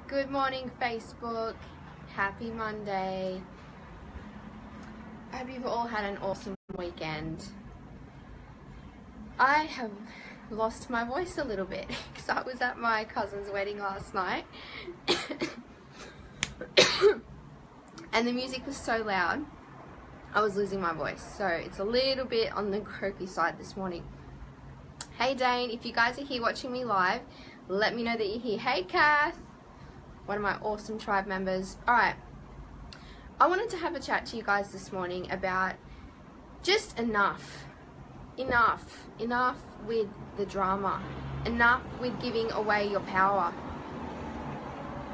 Good morning, Facebook. Happy Monday. I hope you've all had an awesome weekend. I have lost my voice a little bit because I was at my cousin's wedding last night and the music was so loud I was losing my voice, so it's a little bit on the croaky side this morning. Hey Dane, if you guys are here watching me live, let me know that you're here. Hey Kath, one of my awesome tribe members. Alright, I wanted to have a chat to you guys this morning about just enough with the drama, enough with giving away your power,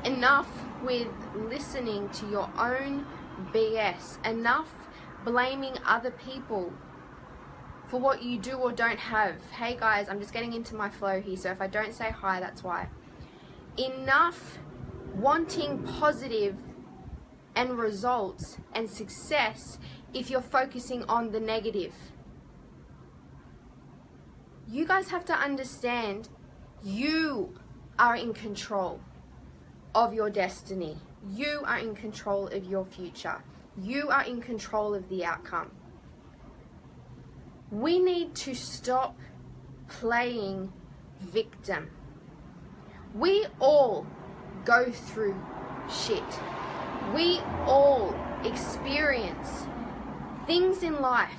enough with listening to your own BS, enough blaming other people for what you do or don't have. Hey guys, I'm just getting into my flow here, so if I don't say hi, that's why. Enough wanting positive and results and success if you're focusing on the negative. You guys have to understand you are in control of your destiny. You are in control of your future. You are in control of the outcome. We need to stop playing victim. We all go through shit. We all experience things in life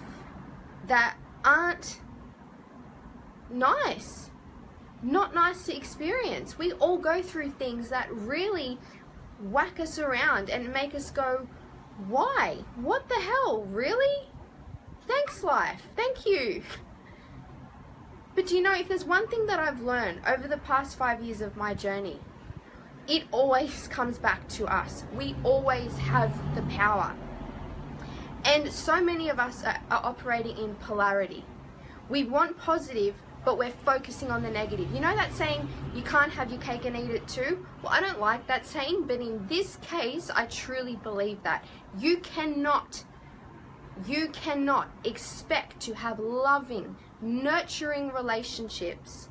that aren't nice. Not nice to experience. We all go through things that really whack us around and make us go, why? What the hell? Really? Thanks, life. Thank you. But do you know, if there's one thing that I've learned over the past 5 years of my journey, it always comes back to us. We always have the power. And so many of us are operating in polarity. We want positive, but we're focusing on the negative. You know that saying, you can't have your cake and eat it too? Well, I don't like that saying, but in this case, I truly believe that. You cannot expect to have loving, nurturing relationships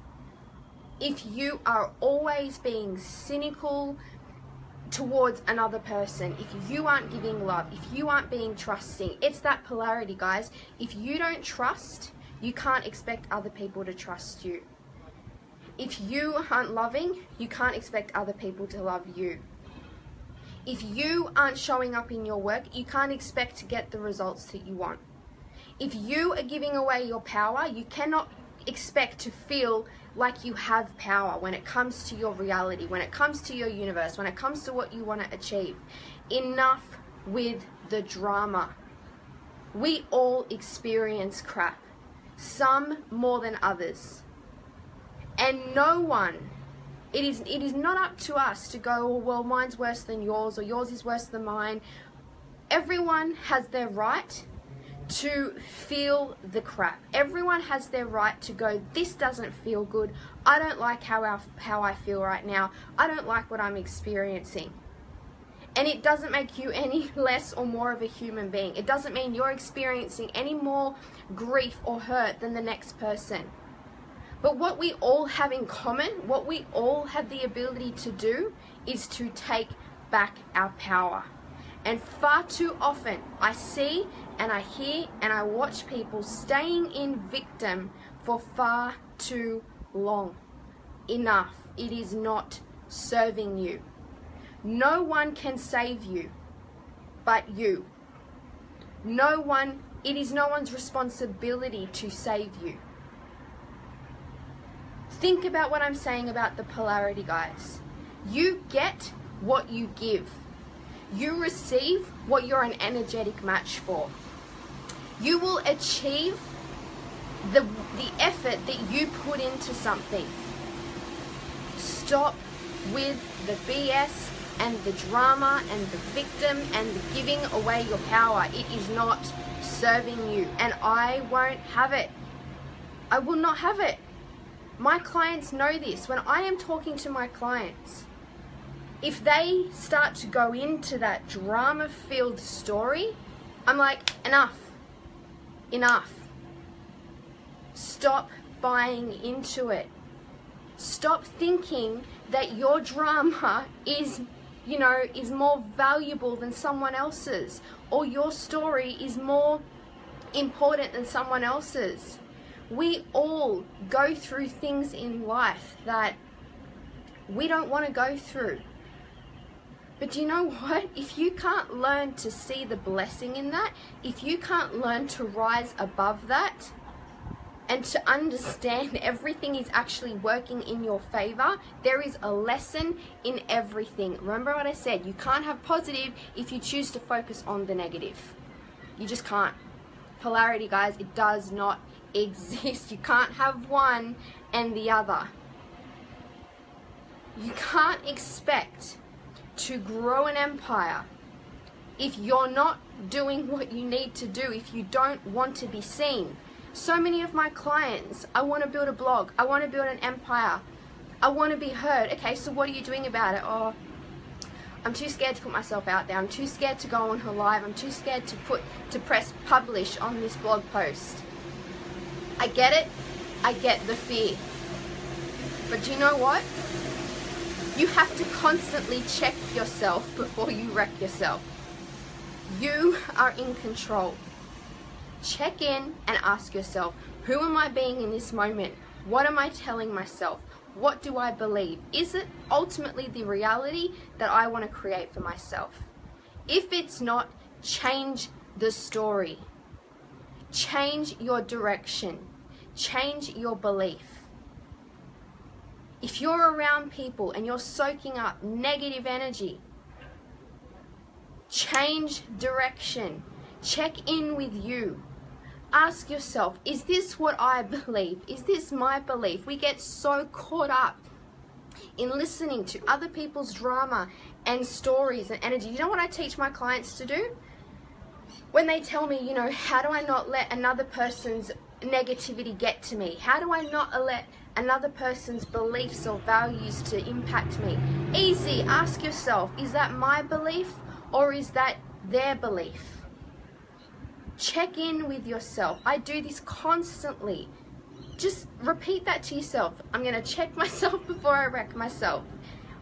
if you are always being cynical towards another person, if you aren't giving love, if you aren't being trusting. It's that polarity, guys. If you don't trust, you can't expect other people to trust you. If you aren't loving, you can't expect other people to love you. If you aren't showing up in your work, you can't expect to get the results that you want. If you are giving away your power, you cannot expect to feel like you have power when it comes to your reality, when it comes to your universe, when it comes to what you want to achieve. Enough with the drama. We all experience crap, some more than others. And no one, it is not up to us to go, oh, well, mine's worse than yours, or yours is worse than mine. Everyone has their right to feel the crap. Everyone has their right to go, this doesn't feel good. I don't like how I feel right now. I don't like what I'm experiencing. And it doesn't make you any less or more of a human being. It doesn't mean you're experiencing any more grief or hurt than the next person. But what we all have in common, what we all have the ability to do, is to take back our power. And far too often, I see and I hear and I watch people staying in victim for far too long. Enough. It is not serving you. No one can save you but you. No one, it is no one's responsibility to save you. Think about what I'm saying about the polarity, guys. You get what you give. You receive what you're an energetic match for. You will achieve the effort that you put into something. Stop with the BS and the drama and the victim and the giving away your power. It is not serving you, and I won't have it. I will not have it. My clients know this. When I am talking to my clients, if they start to go into that drama-filled story, I'm like, enough. Enough. Stop buying into it. Stop thinking that your drama is more valuable than someone else's, or your story is more important than someone else's. We all go through things in life that we don't want to go through. But do you know what? If you can't learn to see the blessing in that, if you can't learn to rise above that, and to understand everything is actually working in your favor, there is a lesson in everything. Remember what I said, you can't have positive if you choose to focus on the negative. You just can't. Polarity, guys, it does not exist. You can't have one and the other. You can't expect to grow an empire if you're not doing what you need to do, if you don't want to be seen. So many of my clients, I want to build a blog, I want to build an empire, I want to be heard. Okay, so what are you doing about it? Oh, I'm too scared to put myself out there, I'm too scared to go on her live, I'm too scared to press publish on this blog post. I get it, I get the fear. But do you know what? You have to constantly check yourself before you wreck yourself. You are in control. Check in and ask yourself, who am I being in this moment? What am I telling myself? What do I believe? Is it ultimately the reality that I want to create for myself? If it's not, change the story. Change your direction. Change your belief. If you're around people and you're soaking up negative energy, change direction. Check in with you. Ask yourself, is this what I believe? Is this my belief? We get so caught up in listening to other people's drama and stories and energy. You know what I teach my clients to do? When they tell me, how do I not let another person's negativity get to me? How do I not let another person's beliefs or values to impact me? Easy. Ask yourself, is that my belief or is that their belief? Check in with yourself. I do this constantly. Just repeat that to yourself. I'm going to check myself before I wreck myself.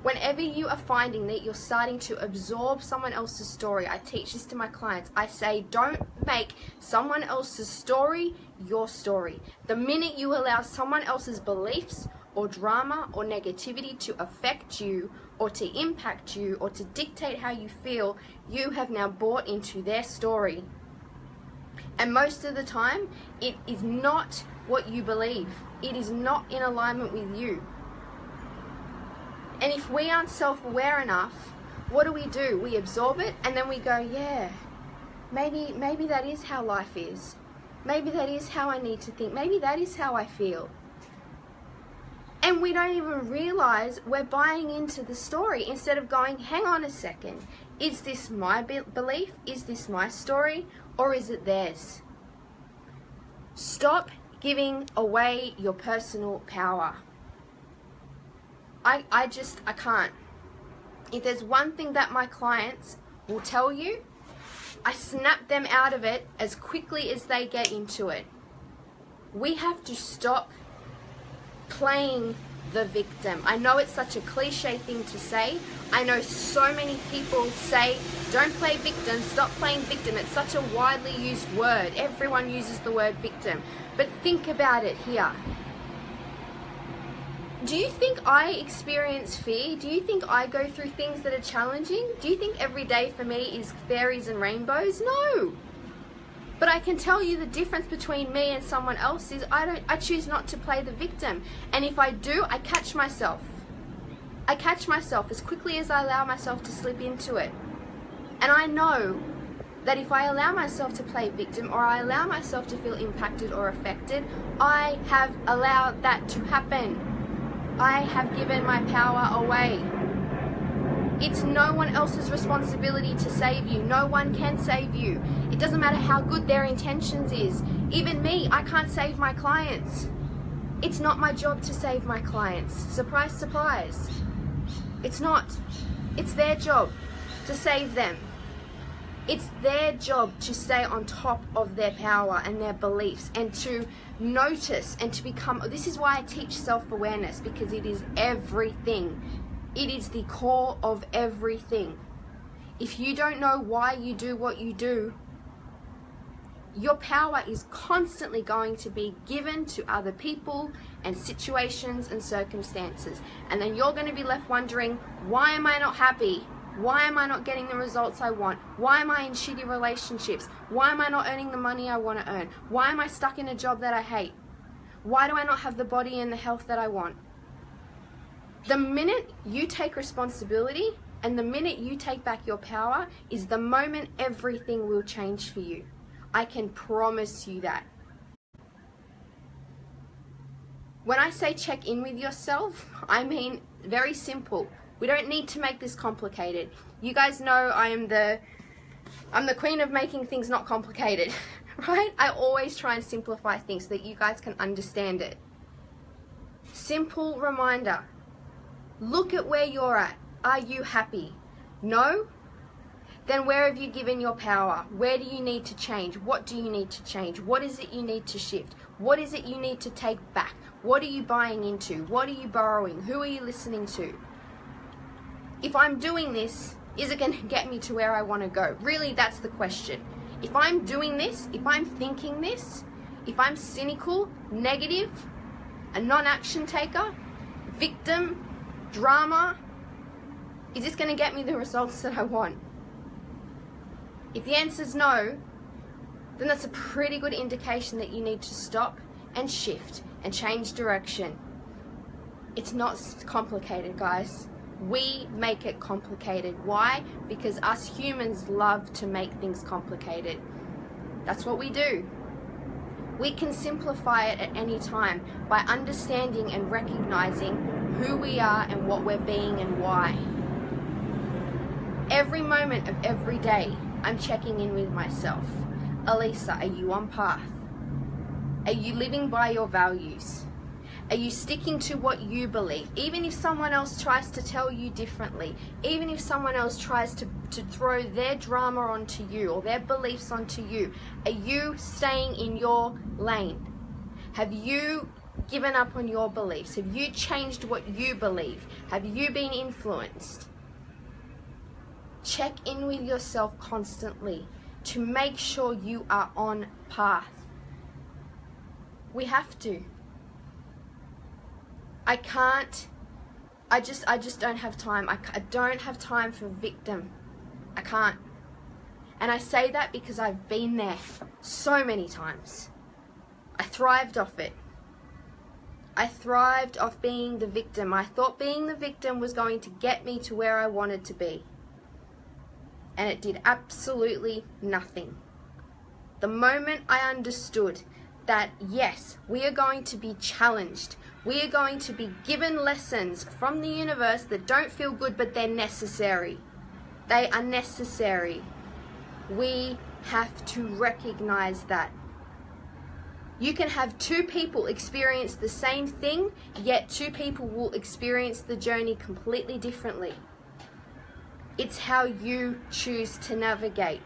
Whenever you are finding that you're starting to absorb someone else's story, I teach this to my clients. I say, don't make someone else's story your story. The minute you allow someone else's beliefs or drama or negativity to affect you or to impact you or to dictate how you feel, you have now bought into their story. And most of the time, it is not what you believe. It is not in alignment with you. And if we aren't self-aware enough, what do? We absorb it and then we go, yeah, maybe that is how life is. Maybe that is how I need to think. Maybe that is how I feel. And we don't even realize we're buying into the story instead of going, hang on a second. Is this my belief? Is this my story? Or is it theirs? Stop giving away your personal power. I can't. If there's one thing that my clients will tell you, I snap them out of it as quickly as they get into it. We have to stop playing the victim. I know it's such a cliche thing to say. I know so many people say, don't play victim, stop playing victim. It's such a widely used word. Everyone uses the word victim. But think about it here. Do you think I experience fear? Do you think I go through things that are challenging? Do you think every day for me is fairies and rainbows? No. But I can tell you the difference between me and someone else is I choose not to play the victim. And if I do, I catch myself. I catch myself as quickly as I allow myself to slip into it. And I know that if I allow myself to play victim or I allow myself to feel impacted or affected, I have allowed that to happen. I have given my power away. It's no one else's responsibility to save you. No one can save you. It doesn't matter how good their intentions is. Even me, I can't save my clients. It's not my job to save my clients. Surprise, surprise. It's not. It's their job to save them. It's their job to stay on top of their power and their beliefs, and to notice and to become, this is why I teach self-awareness, because it is everything. It is the core of everything. If you don't know why you do what you do, your power is constantly going to be given to other people and situations and circumstances. And then you're going to be left wondering, why am I not happy? Why am I not getting the results I want? Why am I in shitty relationships? Why am I not earning the money I want to earn? Why am I stuck in a job that I hate? Why do I not have the body and the health that I want? The minute you take responsibility and the minute you take back your power is the moment everything will change for you. I can promise you that. When I say check in with yourself, I mean very simple. We don't need to make this complicated. You guys know I'm the queen of making things not complicated, right? I always try and simplify things so that you guys can understand it. Simple reminder. Look at where you're at. Are you happy? No? Then where have you given your power? Where do you need to change? What do you need to change? What is it you need to shift? What is it you need to take back? What are you buying into? What are you borrowing? Who are you listening to? If I'm doing this, is it going to get me to where I want to go? Really, that's the question. If I'm doing this, if I'm thinking this, if I'm cynical, negative, a non-action taker, victim, drama, is this going to get me the results that I want? If the answer is no, then that's a pretty good indication that you need to stop and shift and change direction. It's not complicated, guys. We make it complicated. Why? Because us humans love to make things complicated. That's what we do. We can simplify it at any time by understanding and recognizing who we are and what we're being and why. Every moment of every day, I'm checking in with myself. Elisa, are you on path? Are you living by your values? Are you sticking to what you believe? Even if someone else tries to tell you differently, even if someone else tries to throw their drama onto you or their beliefs onto you, are you staying in your lane? Have you given up on your beliefs? Have you changed what you believe? Have you been influenced? Check in with yourself constantly to make sure you are on path. We have to. I just don't have time. I don't have time for victim. I can't. And I say that because I've been there so many times. I thrived off it. I thrived off being the victim. I thought being the victim was going to get me to where I wanted to be. And it did absolutely nothing. The moment I understood that, yes, we are going to be challenged. We are going to be given lessons from the universe that don't feel good, but they're necessary. They are necessary. We have to recognize that. You can have two people experience the same thing, yet two people will experience the journey completely differently. It's how you choose to navigate.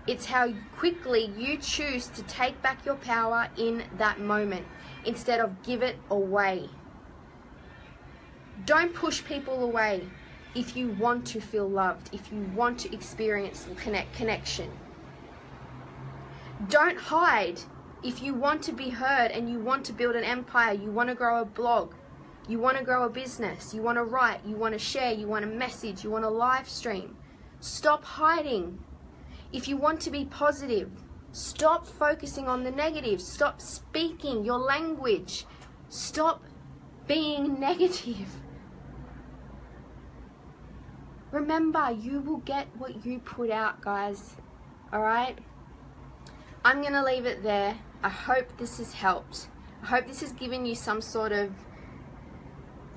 It's how quickly you choose to take back your power in that moment instead of give it away. Don't push people away if you want to feel loved, if you want to experience connection. Don't hide if you want to be heard and you want to build an empire, you want to grow a blog, you want to grow a business, you want to write, you want to share, you want to message, you want to live stream. Stop hiding. If you want to be positive, stop focusing on the negative. Stop speaking your language. Stop being negative. Remember, you will get what you put out, guys. Alright? I'm going to leave it there. I hope this has helped. I hope this has given you some sort of,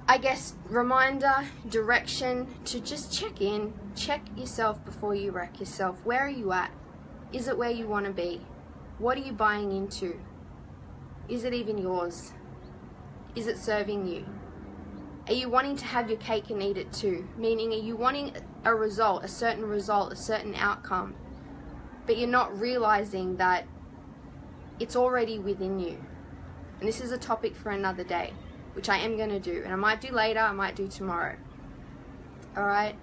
I guess, reminder, direction to just check in, check yourself before you wreck yourself. Where are you at? Is it where you want to be? What are you buying into? Is it even yours? Is it serving you? Are you wanting to have your cake and eat it too? Meaning, are you wanting a result, a certain outcome? but you're not realizing that it's already within you. And this is a topic for another day, which I am going to do, and I might do later, I might do tomorrow. Alright,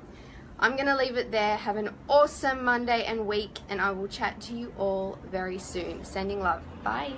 I'm going to leave it there. Have an awesome Monday and week, and I will chat to you all very soon. Sending love. Bye.